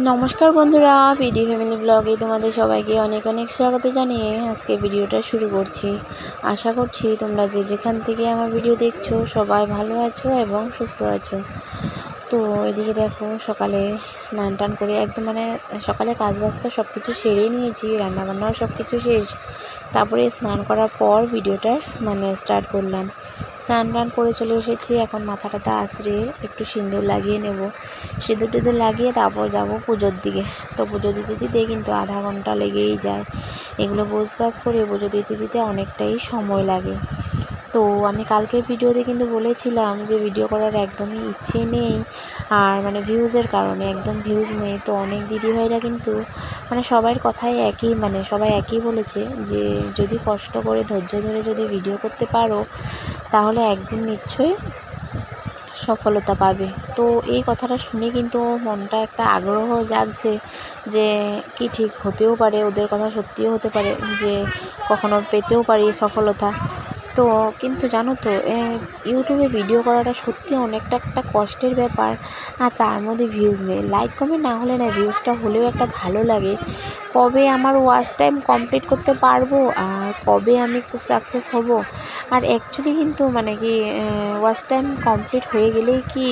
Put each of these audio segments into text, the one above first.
নমস্কার বন্ধুরা, PD family ব্লগে তোমাদের সবাইকে অনেক অনেক স্বাগত জানিয়ে আজকে ভিডিওটা শুরু করছি। আশা করছি তোমরা যে যেখান থেকে আমার ভিডিও দেখছো সবাই ভালো আছো এবং সুস্থ আছো। তো এদিকে দেখো, সকালে স্নান টান করে একদম সকালে কাজ বাস্তা সব কিছু সেরে নিয়েছি, রান্নাবান্নাও সব কিছু শেষ। তারপরে স্নান করার পর ভিডিওটা স্টার্ট করলাম। স্নান টান করে চলে এসেছি, এখন মাথা টাথা আঁচড়ে একটু সিঁদুর লাগিয়ে নেব। সিঁদুর টিঁদুর লাগিয়ে তারপর যাব পুজোর দিকে। তো পুজো দিতে দিতে কিন্তু আধা ঘন্টা লেগেই যায়। এগুলো গোছগাছ করে পুজো দিতে দিতে অনেকটাই সময় লাগে। তো আমি কালকের ভিডিওতে কিন্তু বলেছিলাম যে ভিডিও করার একদমই ইচ্ছে নেই, আর ভিউজের কারণে একদম ভিউজ নেই। তো অনেক দিদিভাইরা কিন্তু সবার কথাই একই, সবাই একই বলেছে যে যদি কষ্ট করে ধৈর্য ধরে যদি ভিডিও করতে পারো তাহলে একদিন নিশ্চয়ই সফলতা পাবে। তো এই কথাটা শুনে কিন্তু মনটা একটা আগ্রহ জাগছে যে কি ঠিক হতেও পারে, ওদের কথা সত্যিও হতে পারে যে কখনো পেতেও পারি সফলতা। তো কিন্তু জানো তো, ইউটিউবে ভিডিও করাটা সত্যি অনেকটা একটা কষ্টের ব্যাপার। আর তার মধ্যে ভিউজ নেই, লাইক কমেন্ট না হলে না, ভিউজটা হলেও একটা ভালো লাগে। কবে আমার ওয়াচ টাইম কমপ্লিট করতে পারবো আর কবে আমি সাকসেস হব। আর অ্যাকচুয়ালি কিন্তু ওয়াচ টাইম কমপ্লিট হয়ে গেলেই কি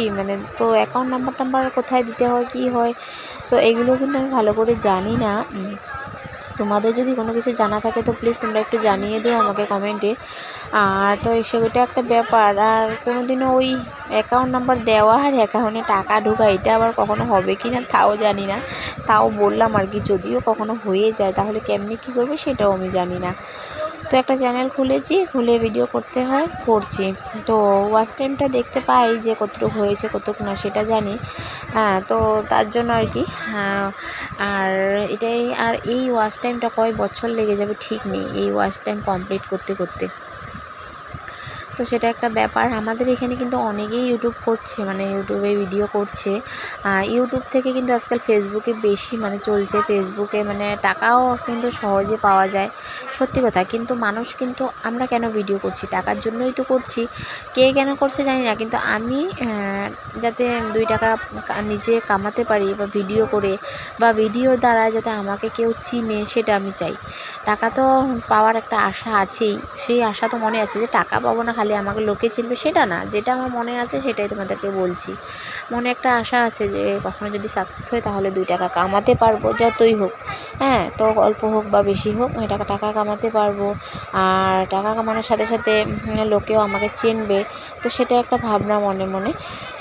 তো অ্যাকাউন্ট নাম্বার কোথায় দিতে হয়, কি হয়, তো এগুলো কিন্তু আমি ভালো করে জানি না। তোমাদের যদি কোনো কিছু জানা থাকে তো প্লিজ তোমরা একটু জানিয়ে দিও আমাকে কমেন্টে। আর তো সেটা একটা ব্যাপার। আর কোনোদিনও ওই অ্যাকাউন্ট নাম্বার দেওয়া আর অ্যাকাউন্টে টাকা ঢোকা এটা আবার কখনো হবে কি না তাও জানি না। তাও বললাম আর কি, যদিও কখনো হয়ে যায় তাহলে কেমনি কী করবে সেটাও আমি জানি না। তো একটা চ্যানেল খুলেছি, খুলে ভিডিও করছি। তো ওয়াচ টাইমটা দেখতে পাই যে কতটুকু হয়েছে কতটুকু না সেটা জানি। হ্যাঁ, তো তার জন্য আর কি। হ্যাঁ, আর এই ওয়াচ টাইমটা কয় বছর লেগে যাবে ঠিক নেই, এই ওয়াচ টাইম কমপ্লিট করতে করতে। তো সেটা একটা ব্যাপার। আমাদের এখানে কিন্তু অনেকেই ইউটিউব করছে, ইউটিউবে ভিডিও করছে। ইউটিউব থেকে কিন্তু আজকাল ফেসবুকে বেশি চলছে। ফেসবুকে টাকাও কিন্তু সহজে পাওয়া যায়, সত্যি কথা। কিন্তু মানুষ কিন্তু আমরা কেন ভিডিও করছি, টাকার জন্যই তো করছি। কে কেন করছে জানি না, কিন্তু আমি যাতে 2 টাকা নিজে কামাতে পারি বা ভিডিও করে, বা ভিডিওর দ্বারা যাতে আমাকে কেউ চিনে, সেটা আমি চাই। টাকা তো পাওয়ার একটা আশা আছেই, সেই আশা তো মনে আছে যে টাকা পাবো না খালি আমাকে লোকে চিনবে, সেটা না। যেটা আমার মনে আছে সেটাই তোমাদেরকে বলছি। মনে একটা আশা আছে যে কখনো যদি সাকসেস হয় তাহলে 2 টাকা কামাতে পারবো, যতই হোক। হ্যাঁ, তো অল্প হোক বা বেশি হোক, টাকা কামাতে পারবো। আর টাকা কামানোর সাথে সাথে লোকেও আমাকে চিনবে। তো সেটা একটা ভাবনা মনে মনে।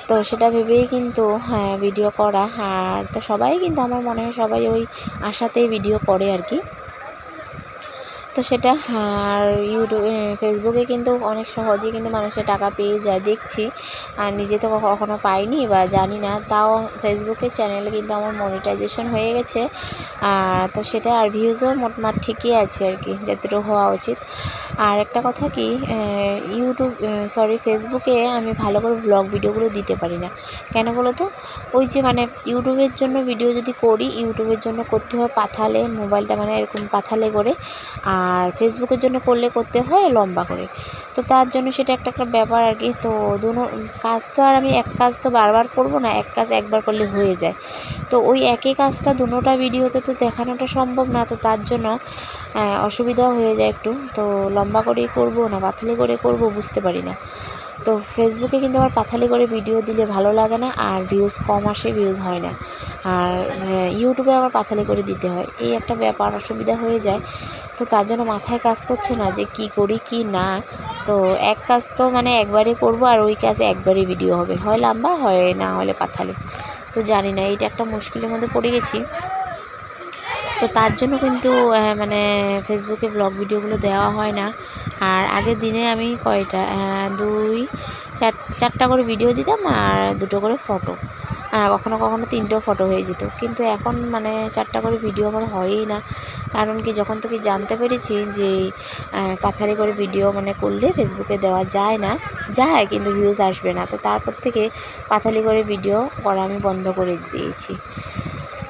তো সেটা ভেবেই কিন্তু ভিডিও করা। আর তো সবাই কিন্তু আমার মনে হয় সবাই ওই আশাতেই ভিডিও করে আর কি। তো সেটা। আর ফেসবুকে কিন্তু অনেক সহজেই কিন্তু মানুষের টাকা পেয়ে যায় দেখছি। আর নিজে তো কখনো পাইনি বা জানি না, তাও ফেসবুকের চ্যানেলে কিন্তু আমার মনিটাইজেশন হয়ে গেছে। আর তো সেটা, আর ভিউজও মোটমাট ঠিকই আছে আর কি, যতটুকু হওয়া উচিত। আর একটা কথা কি, ফেসবুকে আমি ভালো করে ব্লগ ভিডিওগুলো দিতে পারি না। কেন বলো তো? ওই যে ইউটিউবের জন্য ভিডিও যদি করি, ইউটিউবের জন্য করতে হয় পাথালে, মোবাইলটা এরকম পাথালে করে। আর ফেসবুকের জন্য করতে হয় লম্বা করে। তো তার জন্য সেটা একটা ব্যাপার আর কি। তো কাজ তো আর আমি এক কাজ তো বারবার করব না, এক কাজ একবার করলে হয়ে যায়। তো ওই একই কাজটা দুটোটা ভিডিওতে তো দেখানোটা সম্ভব না। তো তার জন্য অসুবিধাও হয়ে যায় একটু। তো লম্বা করেই করব না পাথালি করে করব বুঝতে পারি না। তো ফেসবুকে কিন্তু আবার পাথালি করে ভিডিও দিলে ভালো লাগে না, আর ভিউজ কম আসে, ভিউজ হয় না। আর ইউটিউবে আবার পাথালি করে দিতে হয়, এই একটা ব্যাপার, অসুবিধা হয়ে যায়। তো তার জন্য মাথায় কাজ করছে না যে কি করি কি না। তো এক কাজ তো একবারে করব, আর ওই কাজে একবারে ভিডিও হবে, হয় লম্বা হয় না হলে পাথালি। তো জানি না, এইটা একটা মুশকিলের মধ্যে পড়ে গেছি। তো তার জন্য কিন্তু ফেসবুকে ব্লগ ভিডিওগুলো দেওয়া হয় না। আর আগের দিনে আমি কয়টা 4টা করে ভিডিও দিতাম, আর 2টো করে ফটো, আর কখনো কখনো 3টেও ফটো হয়ে যেত। কিন্তু এখন 4টা করে ভিডিও আমার হয়ই না। কারণ কি, যখন থেকে জানতে পেরেছি যে পাথারি করে ভিডিও করলে ফেসবুকে দেওয়া যায় না, যায় কিন্তু ভিউজ আসবে না, তো তারপর থেকে পাথালি করে ভিডিও করা আমি বন্ধ করে দিয়েছি।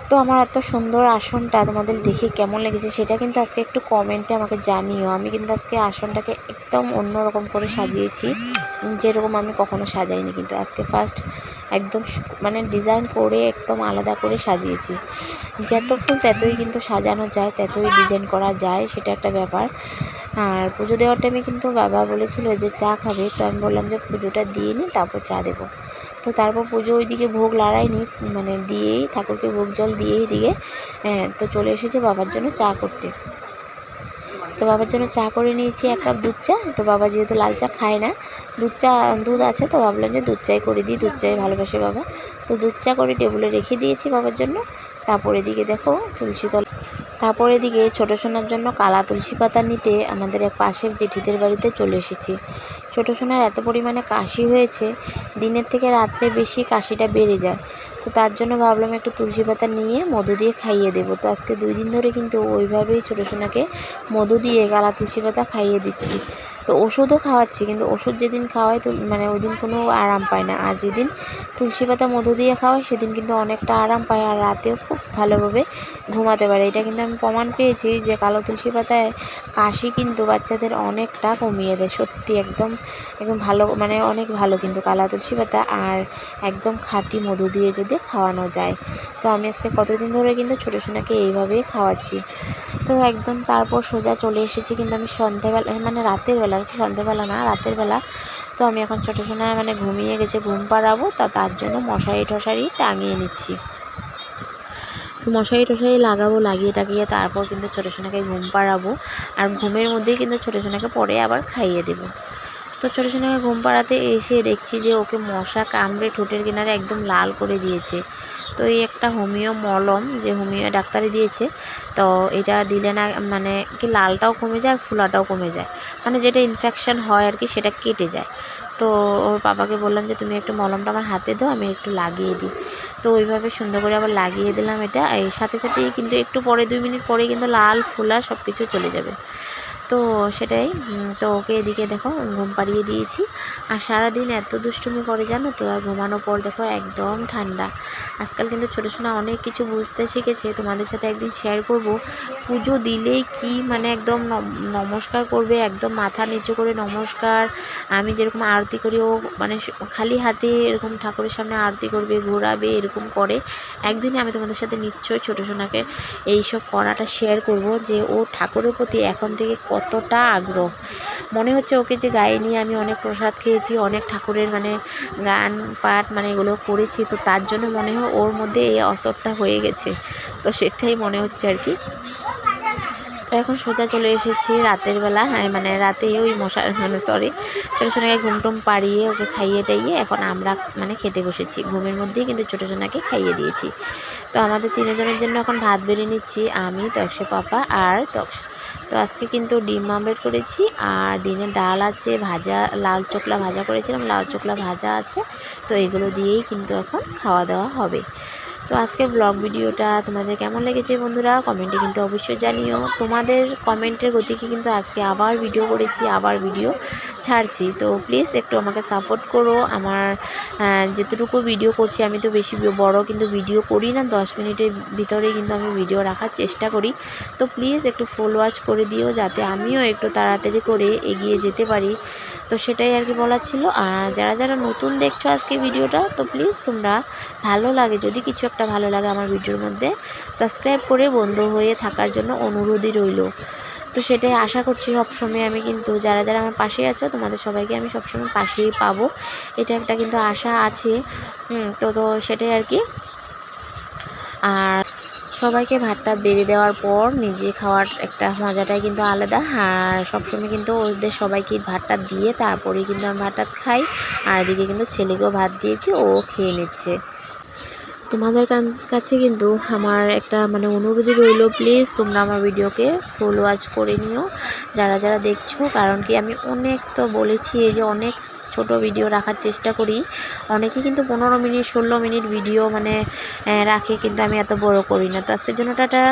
তো আমার এত সুন্দর আসনটা তোমাদের দেখে কেমন লেগেছে সেটা কিন্তু আজকে একটু কমেন্টে আমাকে জানিও। আমি কিন্তু আজকে আসনটাকে একদম অন্যরকম করে সাজিয়েছি, যেরকম আমি কখনো সাজাইনি, কিন্তু আজকে ফার্স্ট একদম মানে ডিজাইন করে একদম আলাদা করে সাজিয়েছি। যত ফুল ততই কিন্তু সাজানো যায়, ততই ডিজাইন করা যায়, সেটা একটা ব্যাপার। আর পুজো দেওয়ার টাইমে কিন্তু বাবা বলেছিল যে চা খাবে, তো আমি বললাম যে পুজোটা দিয়ে নিই তারপর চা দেবো। তো তারপর পুজো ওইদিকে ভোগ লড়াইনি, মানে দিয়েই ঠাকুরকে ভোগ জল দিয়েই দিকে তো চলে এসেছে বাবার জন্য চা করতে। তো বাবার জন্য চা করে নিয়েছি 1 কাপ দুধ চা। তো বাবা যেহেতু লাল চা খায় না, দুধ আছে, তো ভাবলাম যে দুধ চাই করে দিই, দুধ চাই ভালোবাসে বাবা। তো দুধ চা করে টেবিলে রেখে দিয়েছি বাবার জন্য। তারপর এদিকে দেখো তুলসী তলা, তারপর এদিকে ছোটো সোনার জন্য কালা তুলসী পাতা নিতে আমাদের এক পাশের জেঠিদের বাড়িতে চলে এসেছি। ছোটো সোনার এত পরিমাণে কাশি হয়েছে, দিনের থেকে রাত্রে বেশি কাশিটা বেড়ে যায়। তো তার জন্য ভাবলাম একটু তুলসী পাতা নিয়ে মধু দিয়ে খাইয়ে দেবো। তো আজকে 2 দিন ধরে কিন্তু ওইভাবেই ছোটো সোনাকে মধু দিয়ে কালা তুলসী পাতা খাইয়ে দিচ্ছি। তো ওষুধও খাওয়াচ্ছি, কিন্তু ওষুধ যেদিন খাওয়াই তো মানে ওই দিন কোনো আরাম পায় না, আর যেদিন তুলসী পাতা মধু দিয়ে খাওয়াই সেদিন কিন্তু অনেকটা আরাম পায়, আর রাতেও খুব ভালোভাবে ঘুমাতে পারে। এটা কিন্তু আমি প্রমাণ পেয়েছি যে কালো তুলসী পাতায় কাশি কিন্তু বাচ্চাদের অনেকটা কমিয়ে দেয়। সত্যি একদম একদম ভালো, মানে অনেক ভালো কিন্তু কালা তুলসী পাতা, আর একদম খাঁটি মধু দিয়ে যদি খাওয়ানো যায়। তো আমি আজকে কতদিন ধরে কিন্তু ছোটো সোনাকে এইভাবেই খাওয়াচ্ছি। তো একদম তারপর সোজা চলে এসেছি কিন্তু আমি সন্ধ্যেবেলা, মানে রাতের বেলা, আর কি সন্ধ্যেবেলা না, রাতের বেলা। তো আমি এখন ছোটো সোনা মানে ঘুমিয়ে গেছে, ঘুম পাড়াবো, তার জন্য মশারি টশারি টাঙিয়ে নিচ্ছি। তো মশারি টশারি লাগাবো, লাগিয়ে টাকিয়ে তারপর কিন্তু ছোটো সোনাকে ঘুম পাড়াবো, আর ঘুমের মধ্যেই কিন্তু ছোটো সোনাকে পরে আবার খাইয়ে দেবো। তো ছোটো সোনাকে ঘুম পাড়াতে এসে দেখছি যে ওকে মশা কামড়ে ঠোঁটের কিনারে একদম লাল করে দিয়েছে। তো এই একটা হোমিও মলম, যে হোমিও ডাক্তারে দিয়েছে, তো এটা দিলে না মানে কি লালটাও কমে যায় আর ফোলাটাও কমে যায়, মানে যেটা ইনফেকশন হয় আর কি সেটা কেটে যায়। তো ওর বাবাকে বললাম যে তুমি একটু মলমটা আমার হাতে দাও, আমি একটু লাগিয়ে দিই। তো ওইভাবে সুন্দর করে আবার লাগিয়ে দিলাম এটা। এই সাথে সাথেই কিন্তু একটু পরে 2 মিনিট পরে কিন্তু লাল ফোলা সব কিছু চলে যাবে। তো সেটাই, তো ওকে এদিকে দেখো ঘুম পাড়িয়ে দিয়েছি। আর সারাদিন এত দুষ্টুমি করে জানো তো, আর ঘুমানোর পর দেখো একদম ঠান্ডা। আজকাল কিন্তু ছোটো সোনা অনেক কিছু বুঝতে শিখেছে, তোমাদের সাথে একদিন শেয়ার করব। পুজো দিলেই কি মানে একদম নমস্কার করবে, একদম মাথা নিচু করে নমস্কার। আমি যেরকম আরতি করি ও মানে খালি হাতে এরকম ঠাকুরের সামনে আরতি করবে, ঘোরাবে, এরকম করে। একদিনে আমি তোমাদের সাথে নিশ্চয়ই ছোটো সোনাকে এইসব করাটা শেয়ার করব, যে ও ঠাকুরের প্রতি এখন থেকে কতটা আগ্রহ। মনে হচ্ছে ওকে যে গায়ে নিয়ে আমি অনেক প্রসাদ খেয়েছি, অনেক ঠাকুরের মানে গান পাঠ মানে এগুলো করেছি, তো তার জন্য মনে হয় ওর মধ্যে এই অসরটা হয়ে গেছে। তো সেটাই মনে হচ্ছে আর কি। তো এখন সোজা চলে এসেছি রাতের বেলা, মানে রাতে ওই মানে ছোটো সোনাকে ঘুম টুম পাড়িয়ে ওকে খাইয়ে টাইয়ে এখন আমরা মানে খেতে বসেছি। ঘুমের মধ্যেই কিন্তু ছোটো সোনাকে খাইয়ে দিয়েছি। তো আমাদের 3 জনের জন্য এখন ভাত বেড়ে নিচ্ছি, আমি, তক্সে পাপা আর তক্স। তো আজকে কিন্তু ডিম আমলেট করেছি, আর দিনের ডাল আছে, ভাজা লাল চোকলা ভাজা করেছিলাম, লাল চোকলা ভাজা আছে। তো এগুলো দিয়েই কিন্তু এখন খাওয়া দাওয়া হবে। তো আজকের ব্লগ ভিডিওটা তোমাদের কেমন লেগেছে বন্ধুরা, কমেন্টে কিন্তু অবশ্যই জানিও। তোমাদের কমেন্টের গতিকে কিন্তু আজকে আবার ভিডিও করেছি, আবার ভিডিও ছাড়ছি। তো প্লিজ একটু আমাকে সাপোর্ট করো। আমার যেতটুকু ভিডিও করছি, আমি তো বেশি বড় কিন্তু ভিডিও করি না, 10 মিনিটের ভিতরে কিন্তু আমি ভিডিও রাখার চেষ্টা করি। তো প্লিজ একটু ফুল ওয়াচ করে দিও, যাতে আমিও একটু তাড়াতাড়ি করে এগিয়ে যেতে পারি। তো সেটাই আর কি বলার ছিল। আর যারা যারা নতুন দেখছো আজকে ভিডিওটা, তো প্লিজ তোমরা ভালো লাগে, যদি কিছু একটা ভালো লাগে আমার ভিডিওর মধ্যে, সাবস্ক্রাইব করে বন্ধু হয়ে থাকার জন্য অনুরোধই রইল। তো সেটাই আশা করছি সবসময় আমি কিন্তু যারা যারা আমার পাশে আছো তোমাদের সবাইকে আমি সবসময় পাশেই পাবো, এটা একটা কিন্তু আশা আছে। তো সেটাই আর কি। আর সবাইকে ভাতটা বেড়ে দেওয়ার পর নিজে খাওয়ার একটা মজাটাই কিন্তু আলাদা। আর সবসময় কিন্তু ওদের সবাইকে ভাতটা দিয়ে তারপরেই কিন্তু আমি ভাতটা খাই। আর এদিকে কিন্তু ছেলেকেও ভাত দিয়েছি, ও খেয়ে নিচ্ছে। তোমাদের কাছে কিন্তু আমার একটা মানে অনুরোধই রইল, প্লিজ তোমরা আমার ভিডিওকে ফুল ওয়াচ করে নিও যারা যারা দেখছো। কারণ কি আমি অনেক তো বলেছি এই যে অনেক ছোট ভিডিও রাখার চেষ্টা করি, অনেকে কিন্তু 15 মিনিট 16 মিনিট ভিডিও মানে রাখে, কিন্তু আমি এত বড় করি না। তো আজকের জন্য টাটা।